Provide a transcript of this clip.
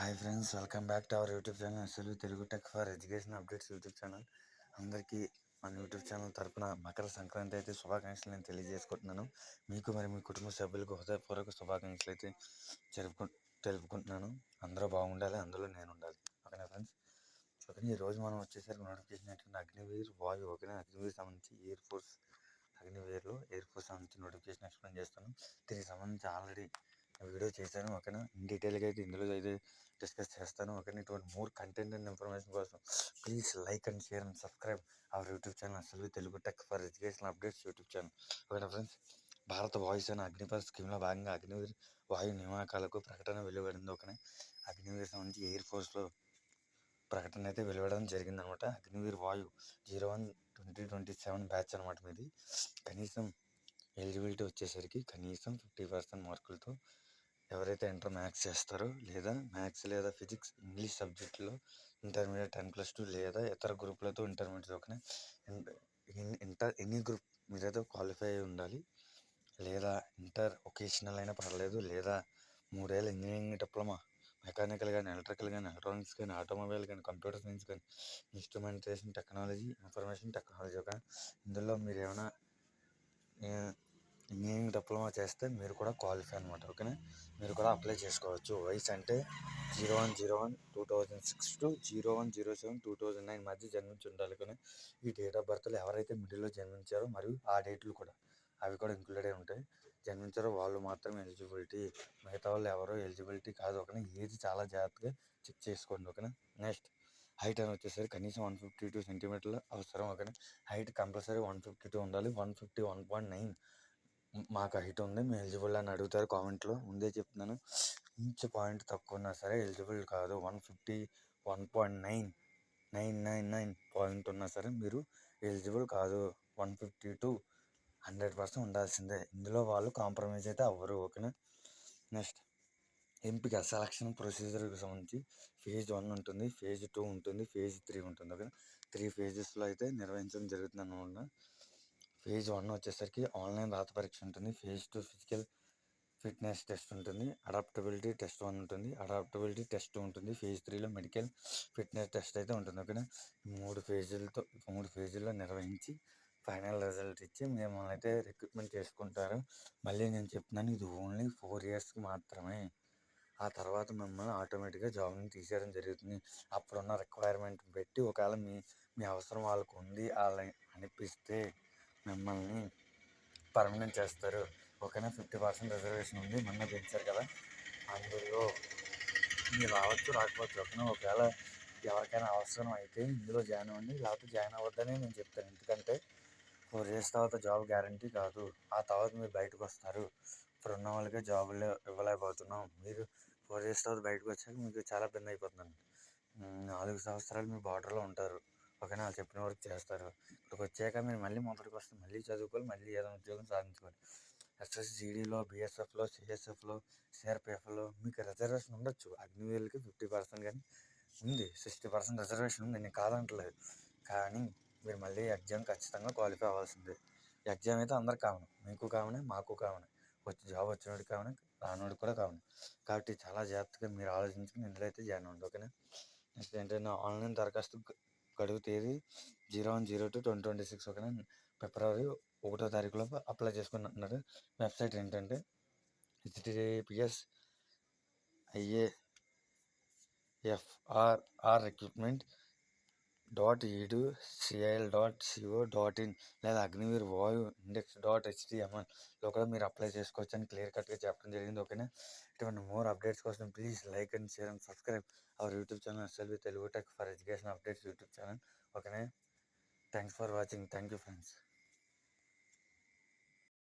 Hi friends, welcome back to our YouTube channel అసలు Telugu tech for education updates YouTube channel. అందరికీ మన YouTube channel తరపున మకర సంక్రాంతి అయితే శుభాకాంక్షలు నేను తెలియజేసుకుంటున్నాను. మీకు మరి మీ కుటుంబ సభ్యులకు హృదయపూర్వక శుభాకాంక్షలు అయితే తెలుపుకుంటున్నాను. అందరూ బాగుండాలి, అందులో నేను ఉండాలి. ఓకేనా ఫ్రెండ్స్? ఓకే, ఈరోజు మనం వచ్చేసరికి నోటిఫికేషన్ ఏంటంటే అగ్నివీర్ వాయు. ఓకేనా, అగ్నివీర్ సంబంధించి ఎయిర్ ఫోర్స్ సంబంధించి నోటిఫికేషన్ ఎక్స్ప్లెయిన్ చేస్తాను. దీనికి సంబంధించి ఆల్రెడీ వీడియో చేశాను. ఓకేనా, ఇన్ డీటెయిల్గా అయితే ఇందులో అయితే డిస్కస్ చేస్తాను. ఓకేనా, ఇటువంటి మోర్ కంటెంట్ అండ్ ఇన్ఫర్మేషన్ కోసం please like and share and subscribe our YouTube channel అసలు Telugu tech for education updates YouTube channel. ఓకేనా ఫ్రెండ్స్, భారత వాయుసేన అగ్నిపథ్ స్కీమ్లో భాగంగా అగ్నివీర్ వాయు నియామకాలకు ప్రకటన వెలువడింది. ఓకేనా, అగ్నివీర్ సంబంధించి ఎయిర్ ఫోర్స్లో ప్రకటన అయితే వెలువడడం జరిగిందనమాట. అగ్నివీర్ వాయు 01/2027 బ్యాచ్ అనమాట మీది. కనీసం ఎలిజిబిలిటీ వచ్చేసరికి కనీసం 50% మార్కులతో ఎవరైతే ఇంటర్ మ్యాథ్స్ చేస్తారో లేదా మ్యాథ్స్ లేదా ఫిజిక్స్ ఇంగ్లీష్ సబ్జెక్టులో ఇంటర్మీడియట్ 10+2 లేదా ఇతర గ్రూపులతో ఇంటర్మీడియట్. ఓకేనా, ఎనీ గ్రూప్ మీరైతే క్వాలిఫై అయి ఉండాలి. లేదా ఇంటర్ ఒకేషనల్ అయినా పర్లేదు, లేదా 3 ఏళ్ళ ఇంజనీరింగ్ డిప్లొమా మెకానికల్ కానీ, ఎలక్ట్రికల్ కానీ, ఎలక్ట్రానిక్స్ కానీ, ఆటోమొబైల్ కానీ, కంప్యూటర్ సైన్స్ కానీ, instrumentation technology, information technology. Okay, ఇందులో మీరు ఏమైనా ఇంజనీరింగ్ డిప్లొమా చేస్తే మీరు కూడా క్వాలిఫై అనమాట. ఓకేనా, మీరు కూడా అప్లై చేసుకోవచ్చు. వయసు అంటే 01/01/2006 టు 01/07/2009 మధ్య జన్మించి ఉండాలి. కానీ ఈ డేట్ ఆఫ్ బర్త్లు ఎవరైతే మిడిల్లో జన్మించారో మరియు ఆ డేట్లు కూడా అవి కూడా ఇంక్లూడ్ అయి ఉంటాయి. జన్మించారో వాళ్ళు మాత్రం ఎలిజిబిలిటీ, మిగతా వాళ్ళు ఎవరో ఎలిజిబిలిటీ కాదు. ఓకేనా, ఏది చాలా జాగ్రత్తగా చెక్ చేసుకోండి. ఓకేనా, నెక్స్ట్ హైట్ అని వచ్చేసరికి కనీసం 152 సెంటీమీటర్లు అవసరం. ఓకేనా, హైట్ కంపల్సరీ 152 ఉండాలి. 150 1.9 మాకు హైట్ ఉంది, మేము ఎలిజిబుల్ అని అడుగుతారు కామెంట్లో. ముందే చెప్తున్నాను, ఇంచు పాయింట్ తక్కువ ఉన్నా సరే ఎలిజిబుల్ కాదు. 150 1.999 పాయింట్ ఉన్నా సరే మీరు ఎలిజిబుల్ కాదు. 152 100% ఉండాల్సిందే. ఇందులో వాళ్ళు కాంప్రమైజ్ అయితే అవ్వరు. ఓకేనా, నెక్స్ట్ ఎంపిక సెలక్షన్ ప్రొసీజర్కి సంబంధించి ఫేజ్ 1 ఉంటుంది, ఫేజ్ 2 ఉంటుంది, ఫేజ్ 3 ఉంటుంది. ఓకే, 3 ఫేజెస్లో అయితే నిర్వహించడం జరుగుతుంది అన్నమాట. ఫేజ్ 1 వచ్చేసరికి ఆన్లైన్ రాత పరీక్ష ఉంటుంది. ఫేజ్ 2 ఫిజికల్ ఫిట్నెస్ టెస్ట్ ఉంటుంది. అడాప్టబిలిటీ టెస్ట్ 1 ఉంటుంది, అడాప్టబిలిటీ టెస్ట్ 2 ఉంటుంది. ఫేజ్ 3లో మెడికల్ ఫిట్నెస్ టెస్ట్ అయితే ఉంటుంది. ఓకేనా, 3 ఫేజుల్లో నిర్వహించి ఫైనల్ రిజల్ట్ ఇచ్చి మిమ్మల్ని అయితే రిక్రూట్మెంట్ చేసుకుంటారు. మళ్ళీ నేను చెప్తున్నాను, ఇది ఓన్లీ 4 ఇయర్స్కి మాత్రమే. ఆ తర్వాత మిమ్మల్ని ఆటోమేటిక్గా జాబ్ నుంచి తీసేయడం జరుగుతుంది. అప్పుడున్న రిక్వైర్మెంట్ పెట్టి ఒకవేళ మీ అవసరం వాళ్ళకు ఉంది అలా అనిపిస్తే మిమ్మల్ని పర్మనెంట్ చేస్తారు. ఓకేనా, 50% రిజర్వేషన్ ఉంది, మొన్న పెంచారు కదా, అందులో మీరు రావచ్చు రాకపోవచ్చు. ఓకేనా, ఒకవేళ ఎవరికైనా అవసరం అయితే ఇందులో జాయిన్ అవ్వండి, లేకపోతే జాయిన్ అవ్వద్దని నేను చెప్తాను. ఎందుకంటే 4 ఇయర్స్ తర్వాత జాబ్ గ్యారంటీ కాదు. ఆ తర్వాత మీరు బయటకు వస్తారు. ఇప్పుడు ఉన్న వాళ్ళకే జాబులు ఇవ్వలేకపోతున్నాం. మీరు 4 ఇయర్స్ తర్వాత బయటకు వచ్చాక మీకు చాలా ఇబ్బంది అయిపోతుందండి. 4 సంవత్సరాలు మీరు బార్డర్లో ఉంటారు. ఓకేనా, వాళ్ళు చెప్పిన వరకు చేస్తారు. ఇక్కడికి వచ్చాక మీరు మళ్ళీ మొదటికి వస్తే మళ్ళీ చదువుకోవాలి, మళ్ళీ ఏదైనా ఉద్యోగం సాధించుకోవాలి. ఎస్ఎస్జీడీలో, బీఎస్ఎఫ్లో, సిఎస్ఎఫ్లో, సిఆర్పిఎఫ్లో మీకు రిజర్వేషన్ ఉండొచ్చు. అగ్నివీర్లకి 50% కానీ ఉంది, 60% రిజర్వేషన్ ఉంది, నేను కాదంటలేదు. కానీ మీరు మళ్ళీ ఎగ్జామ్ ఖచ్చితంగా క్వాలిఫై అవ్వాల్సిందే. ఎగ్జామ్ అయితే అందరికి కావాలి, మీకు కావాలి, మాకు కావాలి, జాబ్ వచ్చినోడికి కావాలి, రానోడికి కూడా కావాలి. కాబట్టి చాలా జాగ్రత్తగా మీరు ఆలోచించుకుని ఇందులో అయితే జాయిన్ అవ్వండి. ఓకేనా, నెక్స్ట్ ఏంటంటే ఆన్లైన్ దరఖాస్తు గడువు తేదీ 01/02/2026. ఓకేనా, ఫిబ్రవరి 1వ తారీఖులోపు అప్లై చేసుకుని అంటున్నారు. వెబ్సైట్ ఏంటంటే https://IAFRR recruitment.edu.cil.co.in లేదా అగ్నివీర్ వాయు index.html కూడా మీరు అప్లై చేసుకోవచ్చు అని క్లియర్ కట్గా చెప్పడం జరిగింది. ఓకేనా, ఇటువంటి మోర్ అప్డేట్స్ కోసం please like and share and subscribe our YouTube channel SLV Telugu tech for education updates YouTube channel. ఓకేనా, thanks for watching. Thank you friends.